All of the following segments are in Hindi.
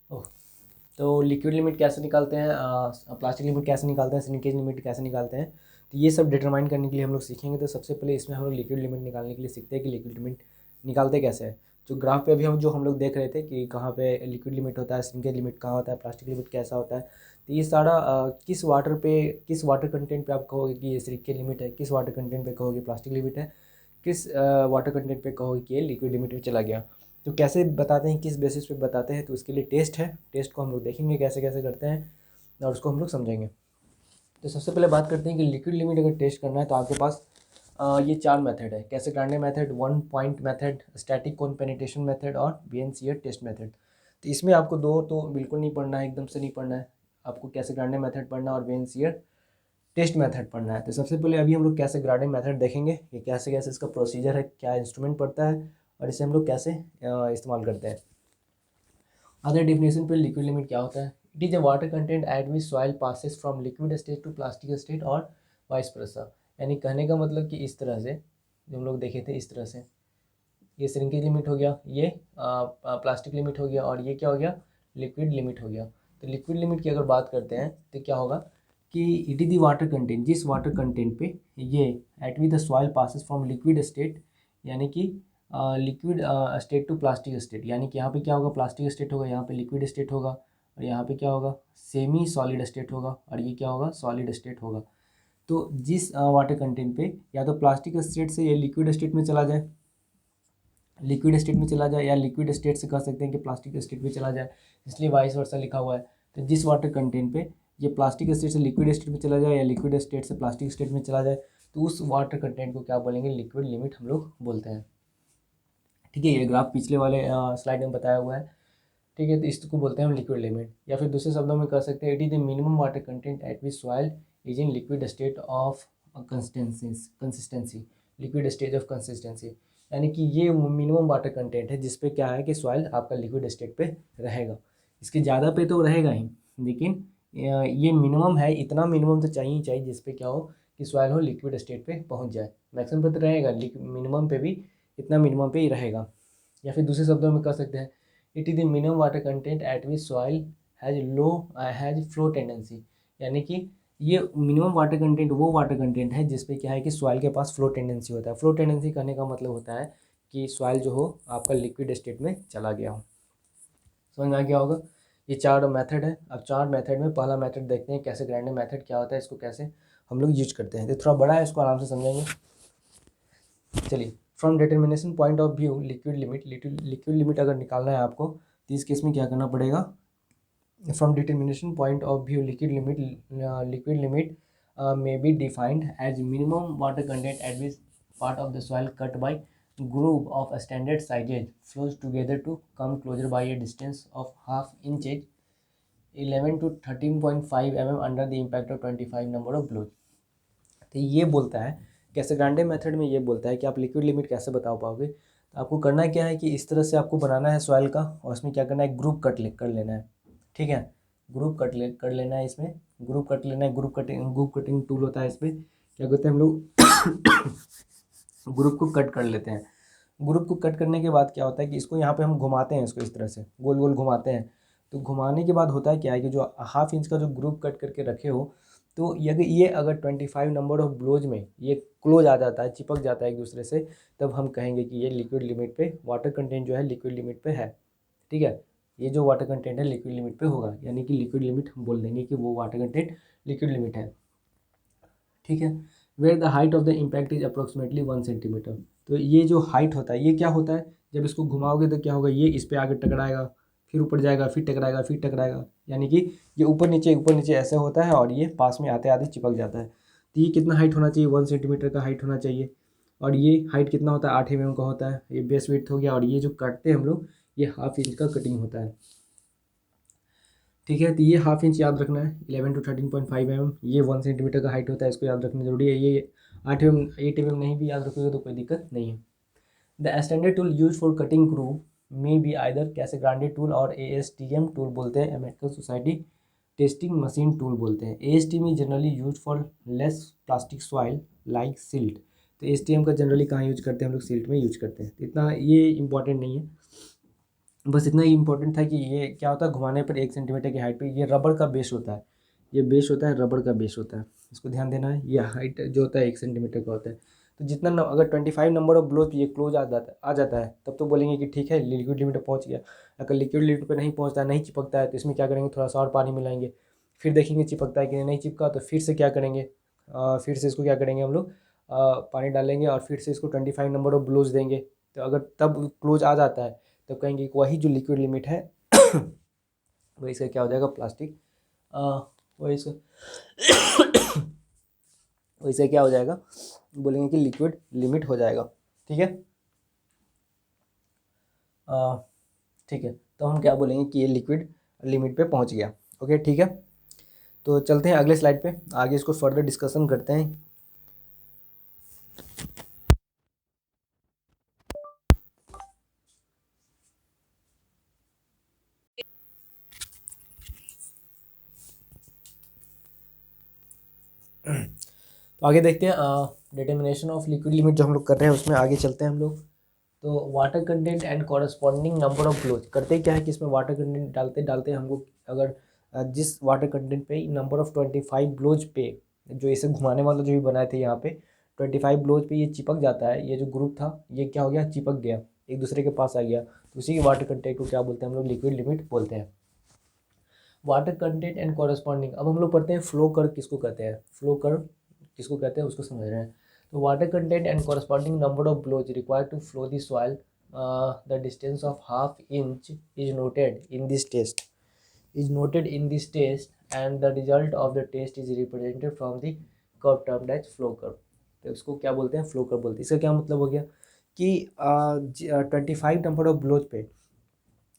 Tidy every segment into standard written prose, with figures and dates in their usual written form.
ओह, तो लिक्विड लिमिट कैसे निकालते हैं, प्लास्टिक लिमिट कैसे निकालते हैं, श्रिंकेज लिमिट कैसे निकालते हैं, तो ये सब डिटरमाइन करने के लिए हम लोग सीखेंगे। तो सबसे पहले इसमें हम लोग लिक्विड लिमिट निकालने के लिए सीखते हैं कि लिक्विड लिमिट निकालते कैसे हैं। जो ग्राफ पे अभी हम लोग देख रहे थे कि कहाँ पे लिक्विड लिमिट होता है, श्रिंकेज लिमिट कहाँ होता है, प्लास्टिक लिमिट कैसा होता है। तो ये सारा किस वाटर कंटेंट पे आप कहोगे कि ये श्रिंकेज लिमिट है, किस वाटर कंटेंट पे कहोगे प्लास्टिक लिमिट है, किस वाटर कंटेंट पे कहोगे कि ये लिक्विड लिमिट में चला गया। तो कैसे बताते हैं, किस बेसिस पे बताते हैं, तो उसके लिए टेस्ट है। टेस्ट को हम लोग देखेंगे कैसे कैसे करते हैं और उसको हम लोग समझेंगे। तो सबसे पहले बात करते हैं कि लिक्विड लिमिट अगर टेस्ट करना है तो आपके पास ये 4 मेथड है। Casagrande method, one point method, static cone penetration method और बीएनसीआर टेस्ट मेथड। तो इसमें आपको दो तो बिल्कुल नहीं पढ़ना है, एकदम से नहीं पढ़ना है। आपको कैसे ग्रांडे मेथड पढ़ना है और बीएनसीआर टेस्ट मेथड पढ़ना है। तो सबसे पहले अभी हम लोग कैसे ग्रांडे मेथड देखेंगे, ये कैसे कैसे इसका प्रोसीजर है, क्या इंस्ट्रूमेंट पड़ता है और इसे हम लोग कैसे इस्तेमाल करते हैं। अदर डेफिनेशन पे लिक्विड लिमिट क्या होता है, it is a water content at which soil passes from liquid state to plastic state और वाइस वर्सा। यानी कहने का मतलब कि इस तरह से जो हम लोग देखे थे, इस तरह से ये श्रिंकेज लिमिट हो गया, ये प्लास्टिक लिमिट हो गया और ये क्या हो गया, लिक्विड लिमिट हो गया। तो लिक्विड लिमिट की अगर बात करते हैं तो क्या होगा कि it is the water content, जिस वाटर कंटेंट पे ये at which the soil passes from liquid state, यानी कि liquid state to plastic state. यानी कि यहाँ पे क्या होगा, प्लास्टिक स्टेट होगा, यहाँ पे लिक्विड स्टेट होगा और यहाँ पे क्या होगा, सेमी सॉलिड स्टेट होगा और ये क्या होगा, सॉलिड स्टेट होगा। तो जिस वाटर कंटेंट पे या तो प्लास्टिक स्टेट से ये लिक्विड स्टेट में चला जाए, लिक्विड स्टेट में चला जाए, या लिक्विड स्टेट से कह सकते हैं कि प्लास्टिक स्टेट में चला जाए, इसलिए वाइस वर्सा लिखा हुआ है। तो जिस वाटर कंटेंट पे ये प्लास्टिक स्टेट से लिक्विड स्टेट में चला जाए या लिक्विड स्टेट से प्लास्टिक स्टेट में चला जाए, तो उस वाटर कंटेंट को क्या बोलेंगे, लिक्विड लिमिट हम लोग बोलते हैं। ठीक है, ये ग्राफ पिछले वाले स्लाइड में बताया हुआ है। ठीक है, तो इसको बोलते हैं हम लिक्विड लिमिट, या फिर दूसरे शब्दों में कह सकते हैं it is the minimum water content at which soil is in liquid state of consistency, liquid stage of consistency. यानी कि ये मिनिमम वाटर कंटेंट है जिस पे क्या है कि सॉइल आपका लिक्विड स्टेट पे रहेगा। इसके ज़्यादा पे तो रहेगा ही, लेकिन ये मिनिमम है, इतना मिनिमम तो चाहिए ही चाहिए जिस पे क्या हो कि सॉइल हो लिक्विड स्टेट पे पहुंच जाए। मैक्सिमम पे तो रहेगा, मिनिमम पे भी इतना मिनिमम पे ही रहेगा। या फिर दूसरे शब्दों में कह सकते हैं it is the minimum water content at which soil has flow tendency. यानी कि ये मिनिमम वाटर कंटेंट वो वाटर कंटेंट है जिस पे क्या है कि सॉइल के पास फ्लो टेंडेंसी होता है। फ्लो टेंडेंसी करने का मतलब होता है कि सॉइल जो हो आपका लिक्विड स्टेट में चला गया हो। समझ में आ गया होगा। ये 4 मेथड है। अब 4 मेथड में पहला मेथड देखते हैं कैसे, ग्राइंडिंग मेथड क्या होता है, इसको कैसे हम लोग यूज करते हैं। तो थोड़ा बड़ा है, इसको आराम से समझेंगे। चलिए, from determination point of view liquid limit अगर निकालना है आपको तो इस केस में क्या करना पड़ेगा। From determination point of view liquid limit may be defined as minimum water content at which part of the soil cut by groove of a standard sizes flows together to come closer by a distance of half inches 11 to 13.5 mm under the impact of 25 number of blows। तो ये बोलता है कैसे, ग्रांडे मेथड में ये बोलता है कि आप लिक्विड लिमिट कैसे बता पाओगे। तो आपको करना क्या है कि इस तरह से आपको बनाना है सॉइल का और उसमें क्या करना है, ग्रुप कट कर लेना है। ठीक है, ग्रुप कर लेना है, इसमें ग्रुप कट लेना है। ग्रुप कटिंग टूल होता है, इसमें क्या करते हैं हम लोग ग्रुप को कट कर लेते हैं। ग्रुप को कट करने के बाद क्या होता है कि इसको यहाँ पे हम घुमाते हैं, इसको इस तरह से गोल गोल घुमाते हैं। तो घुमाने के बाद होता है क्या है कि जो हाफ इंच का जो ग्रुप कट करके रखे हो, तो ये अगर 25 नंबर ऑफ ब्लोज में ये क्लोज आ जाता है, चिपक जाता है एक दूसरे से, तब हम कहेंगे कि ये लिक्विड लिमिट पे वाटर कंटेंट जो है लिक्विड लिमिट पे है। ठीक है, ये जो वाटर कंटेंट है लिक्विड लिमिट पे होगा, यानी कि लिक्विड लिमिट हम बोल देंगे कि वो वाटर कंटेंट लिक्विड लिमिट है। ठीक है, where the height of the impact is approximately 1 centimetre. तो ये जो हाइट होता है ये क्या होता है, जब इसको घुमाओगे तो क्या होगा, ये इस पे आगे टकराएगा, फिर ऊपर जाएगा, फिर टकराएगा, फिर टकराएगा। यानी कि ये ऊपर नीचे ऐसे होता है और ये पास में आते आते चिपक जाता है। तो ये कितना हाइट होना चाहिए, 1 सेंटीमीटर का हाइट होना चाहिए। और ये हाइट कितना होता है, 8 mm का होता है। ये बेस विड्थ हो गया। और ये जो काटते हैं हम लोग, ये हाफ इंच का कटिंग होता है। ठीक है, तो ये हाफ इंच याद रखना है, 11 to 13.5 mm। ये 1 सेंटीमीटर का हाइट होता है, इसको याद रखना जरूरी है। ये 8 mm नहीं भी याद रखोगे तो कोई दिक्कत नहीं है। The standard tool use for cutting groove may be either कैसे ग्रांडे टूल और ASTM टूल बोलते हैं, American society testing machine tool बोलते हैं। ASTM is generally use for less plastic soil like silt. तो ASTM का जनरली कहाँ यूज करते हैं हम लोग, सिल्ट में यूज करते हैं। तो इतना ये इंपॉर्टेंट नहीं है। बस इतना ही इंपॉर्टेंट था कि ये क्या होता है, घुमाने पर 1 सेंटीमीटर की हाइट पे ये रबड़ का बेस होता है, ये बेस होता है, रबड़ का बेस होता है, इसको ध्यान देना है। ये हाइट जो होता है 1 सेंटीमीटर का होता है। तो जितना अगर 25 नंबर ऑफ ब्लोज ये क्लोज आ जाता है तब तो बोलेंगे कि ठीक है लिक्विड लिमिट पे पहुंच गया। अगर लिक्विड लिमिट पे नहीं पहुंचता है, नहीं चिपकता है, तो इसमें क्या करेंगे, थोड़ा सा और पानी मिलाएंगे, फिर देखेंगे चिपकता है कि नहीं चिपका, तो फिर से क्या करेंगे, फिर से इसको क्या करेंगे हम लोग, पानी डालेंगे और फिर से इसको 25 नंबर ऑफ ब्लोज देंगे। तो अगर तब क्लोज आ जाता है तब कहेंगे कि वही जो लिक्विड लिमिट है वही इसका क्या हो जाएगा, प्लास्टिक, वही इसका वैसे क्या हो जाएगा, बोलेंगे कि लिक्विड लिमिट हो जाएगा। ठीक है, ठीक है, तो हम क्या बोलेंगे कि ये लिक्विड लिमिट पे पहुंच गया। ओके ठीक है, तो चलते हैं अगले स्लाइड पे, आगे इसको फर्दर डिस्कशन करते हैं। तो आगे देखते हैं डिटर्मिनेशन ऑफ लिक्विड लिमिट जो हम लोग कर रहे हैं उसमें आगे चलते हैं हम लोग। तो water content and corresponding number of blows करते क्या है कि इसमें वाटर कंटेंट डालते डालते हमको अगर जिस वाटर कंटेंट पे नंबर ऑफ 25 ग्लोज पे जो इसे घुमाने वाला जो भी बनाए थे यहाँ पे 25 ग्लोज पे ये चिपक जाता है, ये जो ग्रुप था ये क्या हो गया, चिपक गया, एक दूसरे के पास आ गया, तो उसी के वाटर कंटेंट को क्या बोलते हैं हम लोग, लिक्विड लिमिट बोलते हैं। वाटर कंटेंट एंड कॉरस्पॉन्डिंग, अब हम लोग पढ़ते हैं फ्लो कर्व किसको कहते हैं, फ्लो कर्व किसको कहते हैं उसको समझ रहे हैं। तो water content and corresponding number of blows required to flow the soil, the distance of half inch is noted in this test, and the result of the test is represented from the curve termed as flow curve। तो इसको क्या बोलते हैं, फ्लो कर्व बोलते हैं। इसका क्या मतलब हो गया कि 25 नंबर ऑफ ब्लोज पे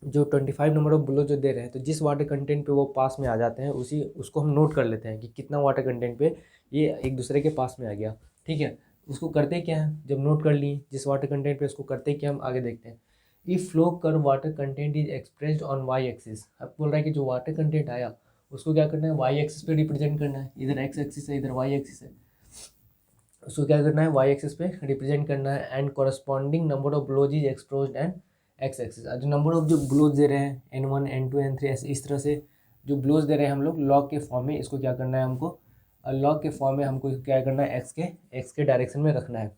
जो 25 नंबर ऑफ ब्लो जो दे रहे हैं, तो जिस वाटर कंटेंट पे वो पास में आ जाते हैं उसी उसको हम नोट कर लेते हैं कि कितना वाटर कंटेंट पे ये एक दूसरे के पास में आ गया। ठीक है, उसको करते क्या है, जब नोट कर लिए जिस वाटर कंटेंट पे, उसको करते क्या हम आगे देखते हैं। If flow curve water content is expressed on Y axis, अब बोल रहा है कि जो वाटर कंटेंट आया उसको क्या करना है, वाई एक्सिस पे रिप्रेजेंट करना है, इधर एक्स एक्सिस है इधर वाई एक्सिस है, उसको क्या करना है, वाई एक्सिस पे रिप्रेजेंट करना है। And corresponding number of blows is expressed and X axis, जो नंबर ऑफ जो ब्लोज दे रहे हैं N1 N2 N3 ऐसे इस तरह से जो ब्लोज दे रहे हैं हम लोग लॉग के फॉर्म में, इसको क्या करना है हमको, लॉग के फॉर्म में हमको क्या करना है, एक्स के डायरेक्शन में रखना है।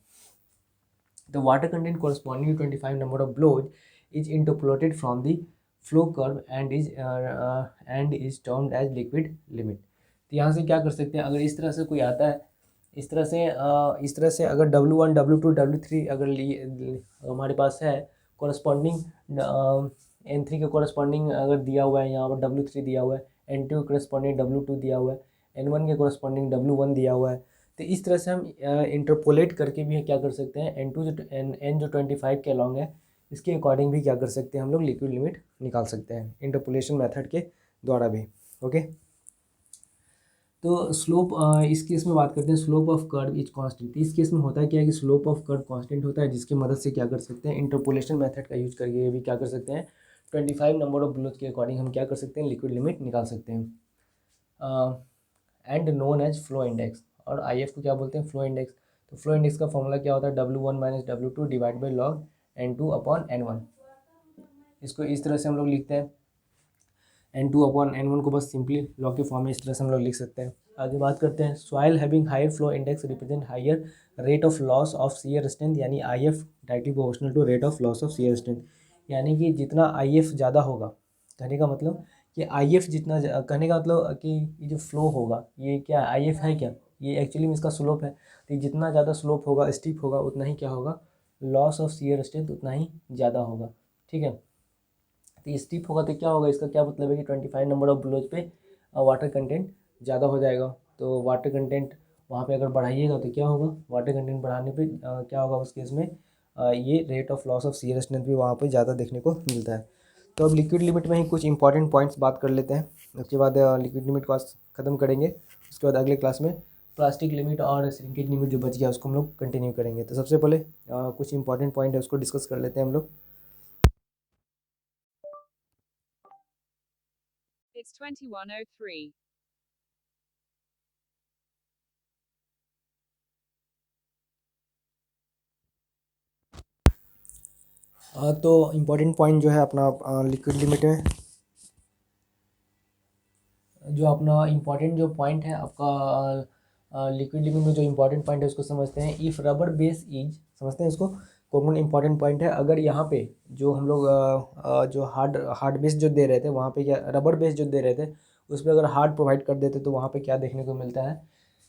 The water content corresponding to 25 number of blows is interpolated from the flow curve and is termed as liquid limit। तो यहाँ से क्या कर सकते हैं, अगर इस तरह से कोई आता है, इस तरह से अगर W1 W2 W3 अगर हमारे पास है कॉरस्पॉन्डिंग N3 के कॉरस्पॉन्डिंग अगर दिया हुआ है, यहाँ पर W3 दिया हुआ है, N2 के कॉरस्पॉन्डिंग W2 दिया हुआ है, N1 के कॉरस्पॉन्डिंग W1 दिया हुआ है। तो इस तरह से हम इंटरपोलेट करके भी क्या कर सकते हैं, N2 जो N जो 25 के अलॉन्ग है इसके अकॉर्डिंग भी क्या कर सकते हैं हम लोग, लिक्विड लिमिट निकाल सकते हैं इंटरपोलेशन मेथड के द्वारा भी। ओके, तो स्लोप इस केस में बात करते हैं, slope of curve is constant. इस केस में होता है क्या है कि स्लोप ऑफ कर्व कांस्टेंट होता है, जिसकी मदद से क्या कर सकते हैं, इंटरपोलेशन मेथड का यूज करके भी क्या कर सकते हैं, 25 नंबर ऑफ ब्लोज के अकॉर्डिंग हम क्या कर सकते हैं, लिक्विड लिमिट निकाल सकते हैं। And known as flow index, और आई एफ को क्या बोलते हैं, फ्लो इंडेक्स। तो फ्लो इंडेक्स का फॉर्मूला क्या होता है, W1 minus W2 divide by log N2 upon N1। इसको इस तरह से हम लोग लिखते हैं, N2 अपॉन N1 को बस सिंपली लॉग के फॉर्म में इस तरह से हम लोग लिख सकते हैं। आगे बात करते हैं, soil having higher flow index represent higher rate of loss of shear strength, यानी I F directly proportional to rate of loss of shear strength. यानी कि जितना आई एफ ज़्यादा होगा, कहने का मतलब कि आई एफ जितना कहने का मतलब कि ये जो फ्लो होगा ये क्या आई एफ है क्या, ये एक्चुअली में इसका स्लोप है। तो ये जितना ज़्यादा स्लोप होगा, स्टीप होगा, उतना ही क्या होगा, लॉस ऑफ सीयर स्ट्रेंथ उतना ही ज़्यादा होगा। ठीक है, तो ये स्टीप होगा तो क्या होगा, इसका क्या मतलब है कि 25 नंबर ऑफ ब्लोज पे वाटर कंटेंट ज़्यादा हो जाएगा। तो वाटर कंटेंट वहाँ पे अगर बढ़ाइएगा तो क्या होगा, वाटर कंटेंट बढ़ाने पे क्या होगा उस केस में, ये rate of loss of shear strength भी वहाँ पे ज़्यादा देखने को मिलता है। तो अब लिक्विड लिमिट में ही कुछ इंपॉर्टेंट पॉइंट्स बात कर लेते हैं, उसके बाद लिक्विड लिमिट को ख़त्म करेंगे। उसके बाद अगले क्लास में प्लास्टिक लिमिट और श्रिंकेज लिमिट जो बच गया उसको हम लोग कंटिन्यू करेंगे। तो सबसे पहले कुछ इंपॉर्टेंट पॉइंट है उसको डिस्कस कर लेते हैं हम लोग। It's 21:03. तो इम्पोर्टेंट पॉइंट जो है अपना लिक्विड लिमिट में, जो अपना इम्पोर्टेंट जो पॉइंट है आपका लिक्विड लिमिट में, जो इम्पोर्टेंट पॉइंट है उसको समझते हैं। इफ़ रबर बेस इज, समझते हैं इसको, कॉमन इम्पोर्टेंट पॉइंट है। अगर यहाँ पे जो हम लोग जो हार्ड बेस जो दे रहे थे, वहाँ पे क्या रबर बेस जो दे रहे थे उस पर अगर हार्ड प्रोवाइड कर देते तो वहाँ पे क्या देखने को मिलता है,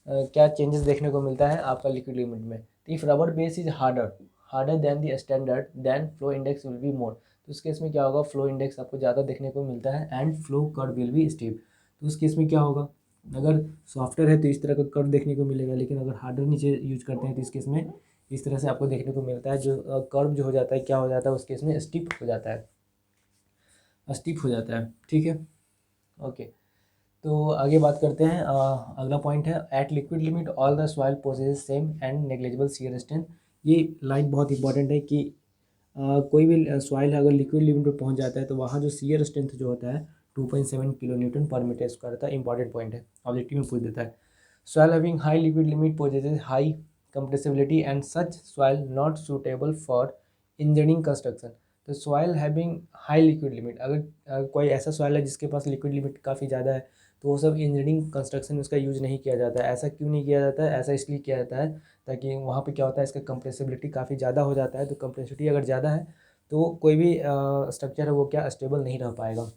क्या चेंजेस देखने को मिलता है आपका लिक्विड लिमिट में। If rubber base is harder than the standard then flow index will be more. तो उस केस में क्या होगा, फ्लो इंडेक्स आपको ज़्यादा देखने को मिलता है and flow curve will be steep. तो उस केस में क्या होगा, अगर सॉफ्टवेयर है तो इस तरह का कर्व देखने को मिलेगा, लेकिन अगर हार्डर नीचे यूज करते हैं तो इस केस में इस तरह से आपको देखने को मिलता है। जो कर्व जो हो जाता है क्या हो जाता है उस केस में, स्टीप हो जाता है, स्टीप हो जाता है। ठीक है, ओके। तो आगे बात करते हैं, अगला पॉइंट है at liquid limit all the soil possess same and negligible shear strength. ये लाइन बहुत इंपॉर्टेंट है कि कोई भी सॉइल अगर लिक्विड लिमिट पर पहुंच जाता है तो वहाँ जो शियर स्ट्रेंथ जो होता है 2.7 किलो न्यूटन पर मीटर स्क्वायर होता है। इंपॉर्टेंट पॉइंट है, ऑब्जेक्टिव में पूछ देता है। Soil having high liquid limit possesses high compressibility and such soil not suitable for engineering construction। तो soil having high liquid limit, अगर कोई ऐसा सॉइल है जिसके पास लिक्विड लिमिट काफ़ी ज़्यादा है तो वो सब इंजीनियरिंग कंस्ट्रक्शन में उसका यूज़ नहीं किया जाता है। ऐसा क्यों नहीं किया जाता है, ऐसा इसलिए किया जाता है ताकि वहाँ पे क्या होता है, इसका कंप्रेसिबिलिटी काफ़ी ज़्यादा हो जाता है। तो कंप्रेसिबिलिटी अगर ज़्यादा है तो कोई भी स्ट्रक्चर है वो क्या स्टेबल नहीं रह पाएगा।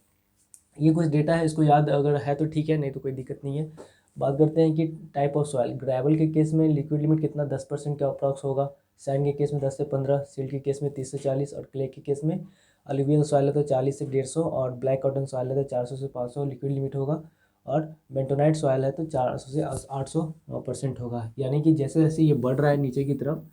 ये कुछ डेटा है, इसको याद अगर है तो ठीक है, नहीं तो कोई दिक्कत नहीं है। बात करते हैं कि टाइप ऑफ सॉइल। ग्रेवल के केस में लिक्विड लिमिट कितना 10% का अप्रॉक्स होगा, सैंड के केस में 10 से 15, सिल्ट के केस में 30 से 40 और क्ले के केस में अलुवियल सॉइल है तो 40 से 150 और ब्लैक कॉटन सॉइल है तो 400 से 500 लिक्विड लिमिट होगा। और बेंटोनाइट सॉइल है तो 400 से 800% होगा। यानी कि जैसे जैसे ये बढ़ रहा है नीचे की तरफ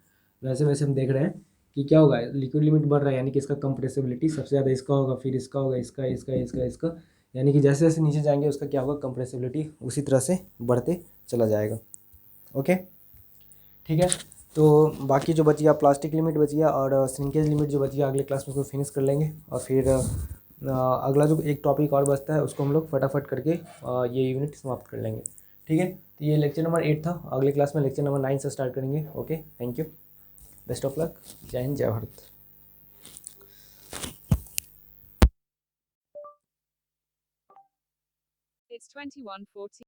वैसे वैसे हम देख रहे हैं कि क्या होगा, लिक्विड लिमिट बढ़ रहा है यानी कि इसका कंप्रेसिबिलिटी सबसे ज़्यादा इसका होगा, फिर इसका होगा, इसका, यानी कि जैसे जैसे नीचे जाएंगे उसका क्या होगा, कंप्रेसिबिलिटी उसी तरह से बढ़ते चला जाएगा। ओके, ठीक है। तो बाकी जो बच गया प्लास्टिक लिमिट बच गया और श्रिंकेज लिमिट जो बच गया अगले क्लास में उसको फिनिश कर लेंगे। और फिर अगला जो एक टॉपिक और बचता है उसको हम लोग फटाफट करके ये यूनिट समाप्त कर लेंगे। ठीक है, तो ये लेक्चर नंबर 8 था। अगले क्लास में लेक्चर नंबर 9 से स्टार्ट करेंगे। Okay, thank you, best of luck, जय हिंद, जय भारत। It's 21:40.